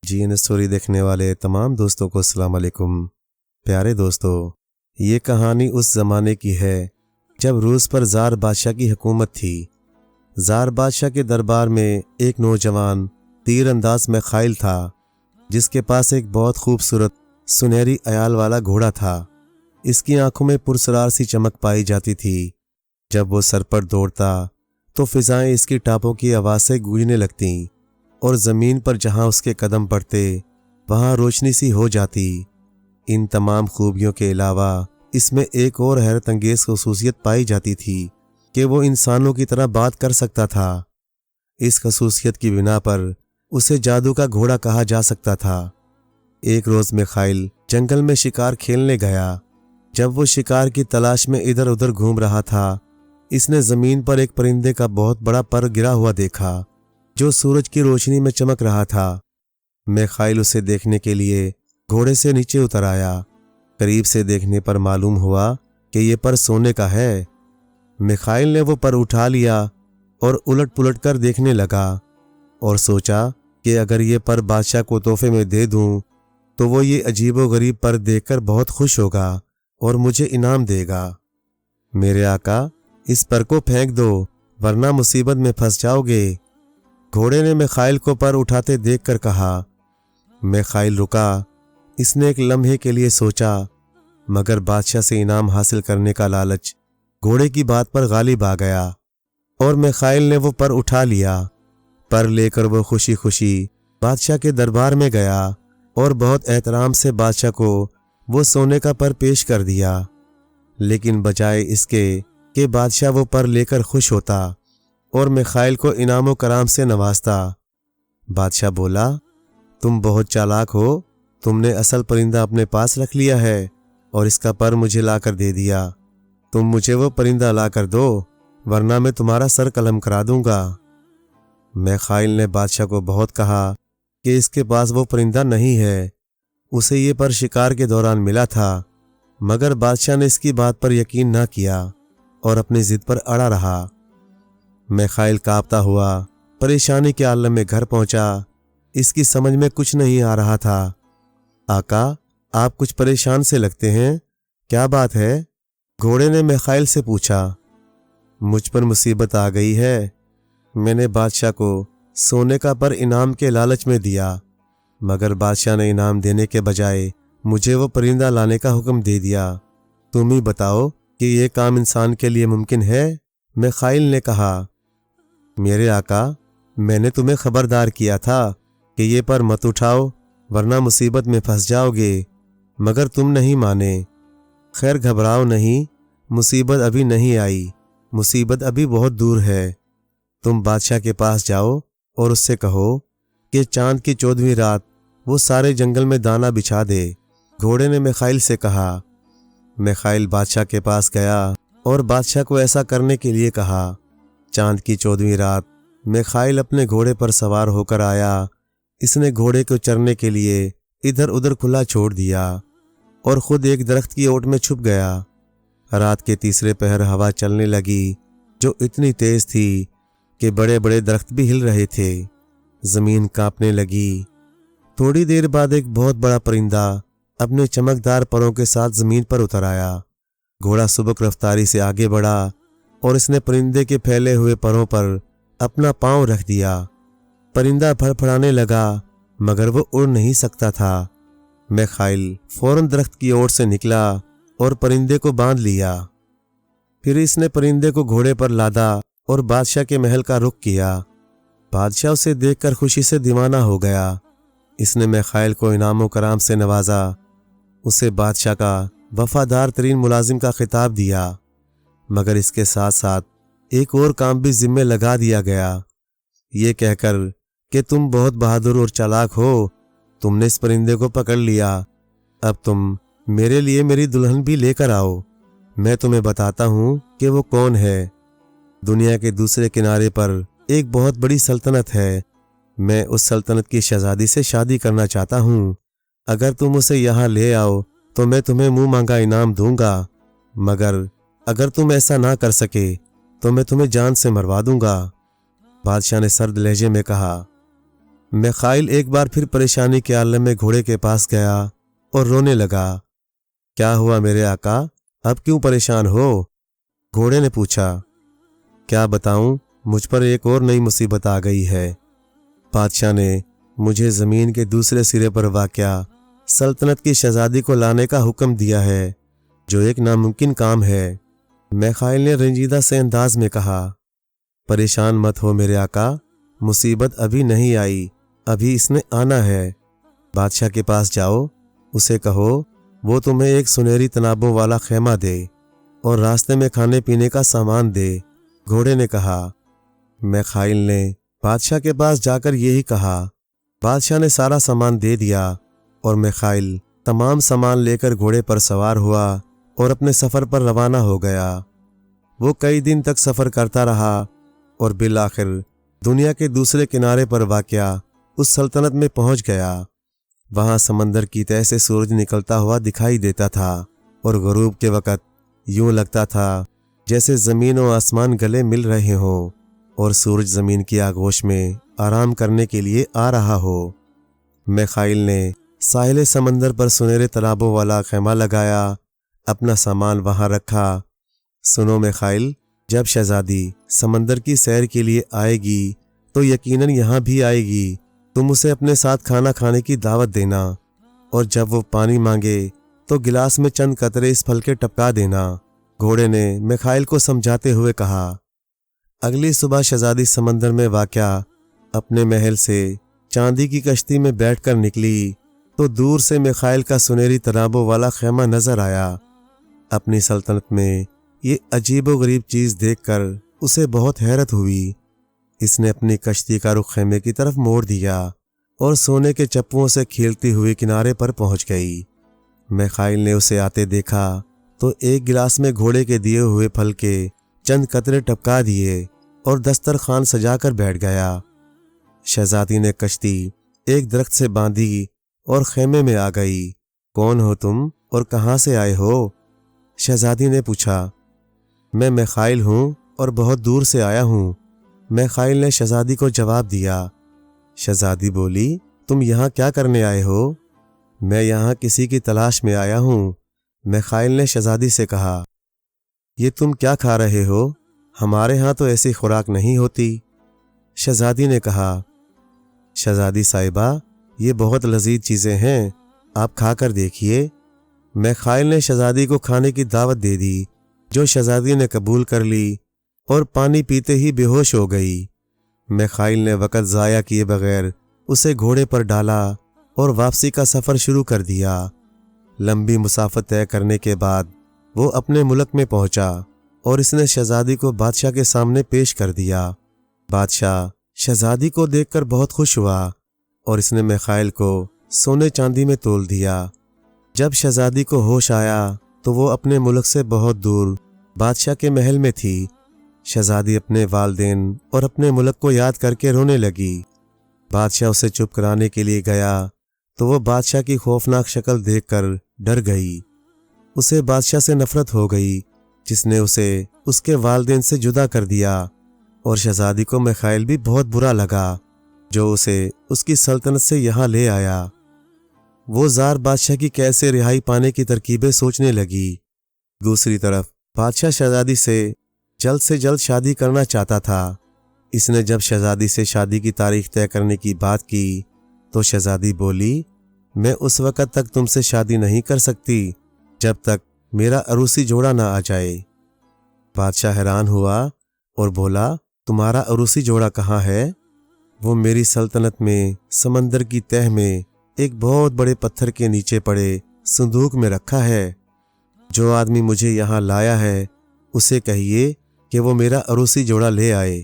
جی N story دیکھنے والے تمام دوستوں کو السلام علیکم۔ پیارے دوستو، یہ کہانی اس زمانے کی ہے جب روس پر زار بادشاہ کی حکومت تھی۔ زار بادشاہ کے دربار میں ایک نوجوان تیر انداز میخائیل تھا، جس کے پاس ایک بہت خوبصورت سنہری عیال والا گھوڑا تھا۔ اس کی آنکھوں میں پرسرار سی چمک پائی جاتی تھی۔ جب وہ سر پر دوڑتا تو فضائیں اس کی ٹاپوں کی آواز سے گونجنے لگتیں اور زمین پر جہاں اس کے قدم پڑتے وہاں روشنی سی ہو جاتی۔ ان تمام خوبیوں کے علاوہ اس میں ایک اور حیرت انگیز خصوصیت پائی جاتی تھی کہ وہ انسانوں کی طرح بات کر سکتا تھا۔ اس خصوصیت کی بنا پر اسے جادو کا گھوڑا کہا جا سکتا تھا۔ ایک روز میخائیل جنگل میں شکار کھیلنے گیا۔ جب وہ شکار کی تلاش میں ادھر ادھر گھوم رہا تھا، اس نے زمین پر ایک پرندے کا بہت بڑا پر گرا ہوا دیکھا جو سورج کی روشنی میں چمک رہا تھا۔ میخائیل اسے دیکھنے کے لیے گھوڑے سے نیچے اتر آیا۔ قریب سے دیکھنے پر معلوم ہوا کہ یہ پر سونے کا ہے۔ میخائیل نے وہ پر اٹھا لیا اور الٹ پلٹ کر دیکھنے لگا اور سوچا کہ اگر یہ پر بادشاہ کو تحفے میں دے دوں تو وہ یہ عجیب و غریب پر دیکھ کر بہت خوش ہوگا اور مجھے انعام دے گا۔ میرے آقا، اس پر کو پھینک دو ورنہ مصیبت میں پھنس جاؤ گے۔ گھوڑے نے میخائیل کو پر اٹھاتے دیکھ کر کہا۔ میخائیل رکا۔ اس نے ایک لمحے کے لیے سوچا، مگر بادشاہ سے انعام حاصل کرنے کا لالچ گھوڑے کی بات پر غالب آ گیا اور میخائیل نے وہ پر اٹھا لیا۔ پر لے کر وہ خوشی خوشی بادشاہ کے دربار میں گیا اور بہت احترام سے بادشاہ کو وہ سونے کا پر پیش کر دیا۔ لیکن بجائے اس کے کہ بادشاہ وہ پر لے کر خوش ہوتا اور میخائیل کو انعام و کرام سے نوازتا، بادشاہ بولا، تم بہت چالاک ہو۔ تم نے اصل پرندہ اپنے پاس رکھ لیا ہے اور اس کا پر مجھے لا کر دے دیا۔ تم مجھے وہ پرندہ لا کر دو ورنہ میں تمہارا سر قلم کرا دوں گا۔ میخائیل نے بادشاہ کو بہت کہا کہ اس کے پاس وہ پرندہ نہیں ہے، اسے یہ پر شکار کے دوران ملا تھا، مگر بادشاہ نے اس کی بات پر یقین نہ کیا اور اپنی ضد پر اڑا رہا۔ میخائیل کانپتا ہوا پریشانی کے عالم میں گھر پہنچا۔ اس کی سمجھ میں کچھ نہیں آ رہا تھا۔ آقا، آپ کچھ پریشان سے لگتے ہیں، کیا بات ہے؟ گھوڑے نے میخائیل سے پوچھا۔ مجھ پر مصیبت آ گئی ہے۔ میں نے بادشاہ کو سونے کا پر انعام کے لالچ میں دیا، مگر بادشاہ نے انعام دینے کے بجائے مجھے وہ پرندہ لانے کا حکم دے دیا۔ تم ہی بتاؤ کہ یہ کام انسان کے لیے ممکن ہے؟ میخائیل نے کہا۔ میرے آقا، میں نے تمہیں خبردار کیا تھا کہ یہ پر مت اٹھاؤ ورنہ مصیبت میں پھنس جاؤ گے، مگر تم نہیں مانے۔ خیر گھبراؤ نہیں، مصیبت ابھی نہیں آئی، مصیبت ابھی بہت دور ہے۔ تم بادشاہ کے پاس جاؤ اور اس سے کہو کہ چاند کی 14ویں رات وہ سارے جنگل میں دانہ بچھا دے۔ گھوڑے نے میخائیل سے کہا۔ میخائیل بادشاہ کے پاس گیا اور بادشاہ کو ایسا کرنے کے لیے کہا۔ چاند کی 14ویں رات میخائیل اپنے گھوڑے پر سوار ہو کر آیا۔ اس نے گھوڑے کو چرنے کے لیے ادھر ادھر کھلا چھوڑ دیا اور خود ایک درخت کی اوٹ میں چھپ گیا۔ رات کے تیسرے پہر ہوا چلنے لگی جو اتنی تیز تھی کہ بڑے بڑے درخت بھی ہل رہے تھے۔ زمین کانپنے لگی۔ تھوڑی دیر بعد ایک بہت بڑا پرندہ اپنے چمکدار پروں کے ساتھ زمین پر اتر آیا۔ گھوڑا سبک رفتاری سے آگے بڑھا اور اس نے پرندے کے پھیلے ہوئے پروں پر اپنا پاؤں رکھ دیا۔ پرندہ پھڑپھڑانے لگا مگر وہ اڑ نہیں سکتا تھا۔ میخائیل فوراً درخت کی اوٹ سے نکلا اور پرندے کو باندھ لیا۔ پھر اس نے پرندے کو گھوڑے پر لادا اور بادشاہ کے محل کا رخ کیا۔ بادشاہ اسے دیکھ کر خوشی سے دیوانہ ہو گیا۔ اس نے میخائیل کو انعام و کرام سے نوازا، اسے بادشاہ کا وفادار ترین ملازم کا خطاب دیا، مگر اس کے ساتھ ساتھ ایک اور کام بھی ذمہ لگا دیا گیا، یہ کہہ کر کہ تم بہت بہادر اور چالاک ہو، تم نے اس پرندے کو پکڑ لیا، اب تم میرے لیے میری دلہن بھی لے کر آؤ۔ میں تمہیں بتاتا ہوں کہ وہ کون ہے۔ دنیا کے دوسرے کنارے پر ایک بہت بڑی سلطنت ہے، میں اس سلطنت کی شہزادی سے شادی کرنا چاہتا ہوں۔ اگر تم اسے یہاں لے آؤ تو میں تمہیں منہ مانگا انعام دوں گا، مگر اگر تم ایسا نہ کر سکے تو میں تمہیں جان سے مروا دوں گا۔ بادشاہ نے سرد لہجے میں کہا۔ میخائیل ایک بار پھر پریشانی کے عالم میں گھوڑے کے پاس گیا اور رونے لگا۔ کیا ہوا میرے آقا، اب کیوں پریشان ہو؟ گھوڑے نے پوچھا۔ کیا بتاؤں، مجھ پر ایک اور نئی مصیبت آ گئی ہے۔ بادشاہ نے مجھے زمین کے دوسرے سرے پر واقع سلطنت کی شہزادی کو لانے کا حکم دیا ہے، جو ایک ناممکن کام ہے۔ میخائیل نے رنجیدہ سے انداز میں کہا۔ پریشان مت ہو میرے آقا، مصیبت ابھی نہیں آئی، ابھی اس نے آنا ہے۔ بادشاہ کے پاس جاؤ، اسے کہو وہ تمہیں ایک سنہری تنابوں والا خیمہ دے اور راستے میں کھانے پینے کا سامان دے، گھوڑے نے کہا۔ میخائیل نے بادشاہ کے پاس جا کر یہی کہا۔ بادشاہ نے سارا سامان دے دیا اور میخائیل تمام سامان لے کر گھوڑے پر سوار ہوا اور اپنے سفر پر روانہ ہو گیا۔ وہ کئی دن تک سفر کرتا رہا اور بالآخر دنیا کے دوسرے کنارے پر واقع اس سلطنت میں پہنچ گیا۔ وہاں سمندر کی تہہ سے سورج نکلتا ہوا دکھائی دیتا تھا اور غروب کے وقت یوں لگتا تھا جیسے زمین و آسمان گلے مل رہے ہوں اور سورج زمین کی آغوش میں آرام کرنے کے لیے آ رہا ہو۔ میخائیل نے ساحل سمندر پر سنہرے تالابوں والا خیمہ لگایا، اپنا سامان وہاں رکھا۔ سنو میخائیل، جب شہزادی سمندر کی سیر کے لیے آئے گی تو یقیناً یہاں بھی آئے گی، تم اسے اپنے ساتھ کھانا کھانے کی دعوت دینا، اور جب وہ پانی مانگے تو گلاس میں چند قطرے اس پھل کے ٹپکا دینا، گھوڑے نے میخائیل کو سمجھاتے ہوئے کہا۔ اگلی صبح شہزادی سمندر میں واقع اپنے محل سے چاندی کی کشتی میں بیٹھ کر نکلی تو دور سے میخائیل کا سنہری تنابوں والا خیمہ نظر آیا۔ اپنی سلطنت میں یہ عجیب و غریب چیز دیکھ کر اسے بہت حیرت ہوئی۔ اس نے اپنی کشتی کا رخ خیمے کی طرف موڑ دیا اور سونے کے چپوؤں سے کھیلتی ہوئی کنارے پر پہنچ گئی۔ میخائیل نے اسے آتے دیکھا تو ایک گلاس میں گھوڑے کے دیے ہوئے پھل کے چند قطرے ٹپکا دیے اور دسترخوان سجا کر بیٹھ گیا۔ شہزادی نے کشتی ایک درخت سے باندھی اور خیمے میں آ گئی۔ کون ہو تم اور کہاں سے آئے ہو؟ شہزادی نے پوچھا۔ میں میخائیل ہوں اور بہت دور سے آیا ہوں، میخائیل نے شہزادی کو جواب دیا۔ شہزادی بولی، تم یہاں کیا کرنے آئے ہو؟ میں یہاں کسی کی تلاش میں آیا ہوں، میخائیل نے شہزادی سے کہا۔ یہ تم کیا کھا رہے ہو؟ ہمارے ہاں تو ایسی خوراک نہیں ہوتی، شہزادی نے کہا۔ شہزادی صاحبہ، یہ بہت لذیذ چیزیں ہیں، آپ کھا کر دیکھیے۔ میخائیل نے شہزادی کو کھانے کی دعوت دے دی، جو شہزادی نے قبول کر لی اور پانی پیتے ہی بے ہوش ہو گئی۔ میخائیل نے وقت ضائع کیے بغیر اسے گھوڑے پر ڈالا اور واپسی کا سفر شروع کر دیا۔ لمبی مسافت طے کرنے کے بعد وہ اپنے ملک میں پہنچا اور اس نے شہزادی کو بادشاہ کے سامنے پیش کر دیا۔ بادشاہ شہزادی کو دیکھ کر بہت خوش ہوا اور اس نے میخائیل کو سونے چاندی میں تول دیا۔ جب شہزادی کو ہوش آیا تو وہ اپنے ملک سے بہت دور بادشاہ کے محل میں تھی۔ شہزادی اپنے والدین اور اپنے ملک کو یاد کر کے رونے لگی۔ بادشاہ اسے چپ کرانے کے لیے گیا تو وہ بادشاہ کی خوفناک شکل دیکھ کر ڈر گئی۔ اسے بادشاہ سے نفرت ہو گئی، جس نے اسے اس کے والدین سے جدا کر دیا، اور شہزادی کو میخائیل بھی بہت برا لگا، جو اسے اس کی سلطنت سے یہاں لے آیا۔ وہ زار بادشاہ کی قید سے رہائی پانے کی ترکیبیں سوچنے لگی۔ دوسری طرف بادشاہ شہزادی سے جلد شادی کرنا چاہتا تھا۔ اس نے جب شہزادی سے شادی کی تاریخ طے کرنے کی بات کی تو شہزادی بولی، میں اس وقت تک تم سے شادی نہیں کر سکتی جب تک میرا عروسی جوڑا نہ آ جائے۔ بادشاہ حیران ہوا اور بولا، تمہارا عروسی جوڑا کہاں ہے؟ وہ میری سلطنت میں سمندر کی تہہ میں ایک بہت بڑے پتھر کے نیچے پڑے صندوق میں رکھا ہے۔ جو آدمی مجھے یہاں لایا ہے اسے کہیے کہ وہ میرا عروسی جوڑا لے آئے۔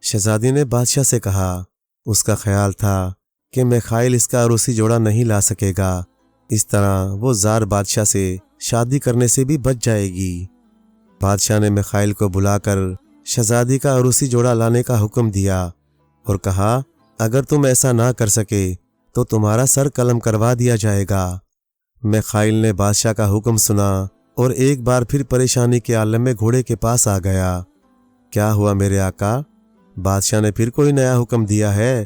شہزادی نے بادشاہ سے کہا۔ اس کا خیال تھا کہ میخائیل اس کا عروسی جوڑا نہیں لا سکے گا، اس طرح وہ زار بادشاہ سے شادی کرنے سے بھی بچ جائے گی۔ بادشاہ نے میخائیل کو بلا کر شہزادی کا عروسی جوڑا لانے کا حکم دیا اور کہا، اگر تم ایسا نہ کر سکے تو تمہارا سر قلم کروا دیا جائے گا۔ میخائیل نے بادشاہ کا حکم سنا اور ایک بار پھر پریشانی کے عالم میں گھوڑے کے پاس آ گیا۔ کیا ہوا میرے آقا؟ بادشاہ نے پھر کوئی نیا حکم دیا ہے؟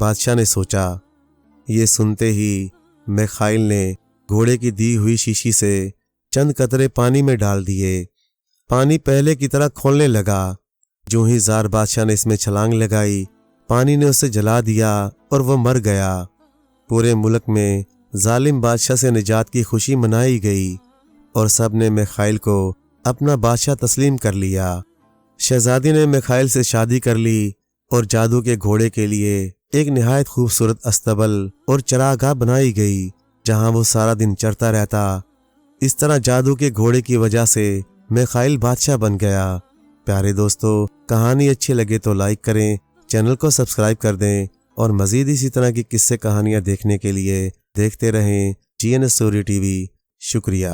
بادشاہ نے سوچا۔ یہ سنتے ہی میخائیل نے گھوڑے کی دی ہوئی شیشی سے چند قطرے پانی میں ڈال دیے۔ پانی پہلے کی طرح کھولنے لگا۔ جو ہی زار بادشاہ نے اس میں چھلانگ لگائی، پانی نے اسے جلا دیا اور وہ مر گیا۔ پورے ملک میں ظالم بادشاہ سے نجات کی خوشی منائی گئی اور سب نے میخائیل کو اپنا بادشاہ تسلیم کر لیا۔ شہزادی نے میخائیل سے شادی کر لی اور جادو کے گھوڑے کے لیے ایک نہایت خوبصورت استبل اور چراگاہ بنائی گئی جہاں وہ سارا دن چرتا رہتا۔ اس طرح جادو کے گھوڑے کی وجہ سے میخائیل بادشاہ بن گیا۔ پیارے دوستو، کہانی اچھی لگے تو لائک کریں، چینل کو سبسکرائب کر دیں اور مزید اسی طرح کی قصے کہانیاں دیکھنے کے لیے دیکھتے رہیں GN اسٹوری TV۔ شکریہ۔